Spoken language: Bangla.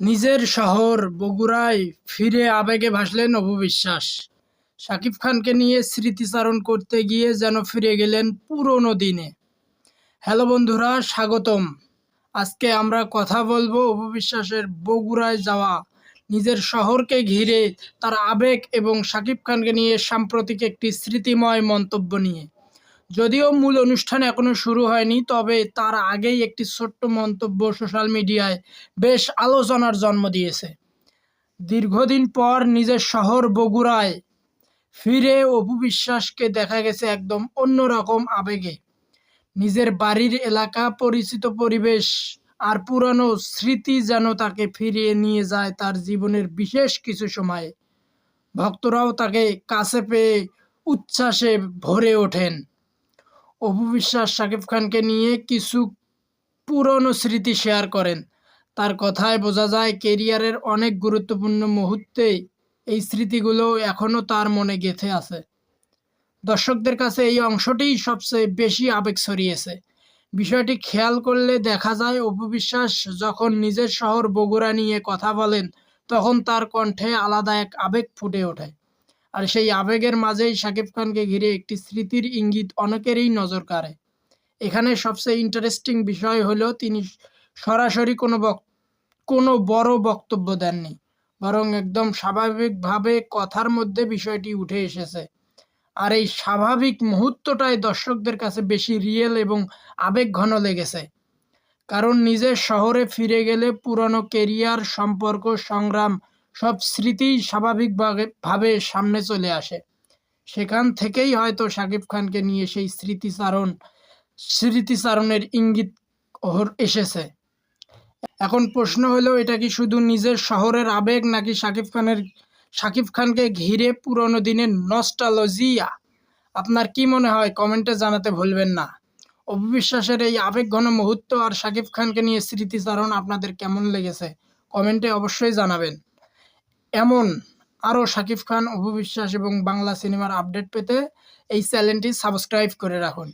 নিজের শহর বগুড়ায় ফিরে আবেগে ভাসলেন অপু বিশ্বাস। শাকিব খানকে নিয়ে স্মৃতিচারণ করতে গিয়ে যেন ফিরে গেলেন পুরনো দিনে। হ্যালো বন্ধুরা, স্বাগতম। আজকে আমরা কথা বলবো অপু বিশ্বাসের বগুড়ায় যাওয়া, নিজের শহরকে ঘিরে তার আবেগ এবং শাকিব খানকে নিয়ে সাম্প্রতিক একটি স্মৃতিময় মন্তব্য নিয়ে। যদিও মূল অনুষ্ঠান এখনো শুরু হয়নি, তবে তার আগেই একটি ছোট্ট মন্তব্য সোশ্যাল মিডিয়ায় বেশ আলোচনার জন্ম দিয়েছে। দীর্ঘদিন পর নিজের শহর বগুড়ায় ফিরে অপু বিশ্বাসকে দেখা গেছে একদম অন্যরকম আবেগে। নিজের বাড়ির এলাকা, পরিচিত পরিবেশ আর পুরানো স্মৃতি যেন তাকে ফিরিয়ে নিয়ে যায় তার জীবনের বিশেষ কিছু সময়ে। ভক্তরাও তাকে কাছে পেয়ে উচ্ছ্বাসে ভরে ওঠেন। অপু বিশ্বাস শাকিব খানকে নিয়ে কিছু পুরনো স্মৃতি শেয়ার করেন। তার কথায় বোঝা যায় কেরিয়ারের অনেক গুরুত্বপূর্ণ মুহূর্তে এই স্মৃতিগুলো এখনও তার মনে গেঁথে আছে। দর্শকদের কাছে এই অংশটিই সবচেয়ে বেশি আবেগ ছড়িয়েছে। বিষয়টি খেয়াল করলে দেখা যায় অপু বিশ্বাস যখন নিজের শহর বগুড়া নিয়ে কথা বলেন, তখন তার কণ্ঠে আলাদা এক আবেগ ফুটে ওঠে। আর সেই আবেগের মাঝেই শাকিব খানকে ঘিরে একটি স্মৃতির ইঙ্গিত অনেকেরই নজর কাড়ে। এখানে সবচেয়ে ইন্টারেস্টিং বিষয় হলো তিনি সরাসরি কোনো বড় বক্তব্য দেননি, বরং একদম স্বাভাবিকভাবে কথার মধ্যে বিষয়টি উঠে এসেছে। আর এই স্বাভাবিক মুহূর্তটাই দর্শকদের কাছে বেশি রিয়েল এবং আবেগঘন লেগেছে। কারণ নিজের শহরে ফিরে গেলে পুরনো কেরিয়ার, সম্পর্ক, সংগ্রাম সব স্মৃতিই স্বাভাবিকভাবে সামনে চলে আসে। সেখান থেকেই হয়তো শাকিব খানকে নিয়ে সেই স্মৃতিচারণের ইঙ্গিত এসেছে। এখন প্রশ্ন হলো, এটা কি শুধু নিজের শহরের আবেগ, নাকি শাকিব খানকে ঘিরে পুরনো দিনের নস্টালজিয়া? আপনার কি মনে হয় কমেন্টে জানাতে ভুলবেন না। অপু বিশ্বাসের এই আবেগঘন মুহূর্ত আর শাকিব খানকে নিয়ে স্মৃতিচারণ আপনাদের কেমন লেগেছে কমেন্টে অবশ্যই জানাবেন। এমন আরও শাকিব খান, অপু বিশ্বাস এবং বাংলা সিনেমার আপডেট পেতে এই চ্যানেলটি সাবস্ক্রাইব করে রাখুন।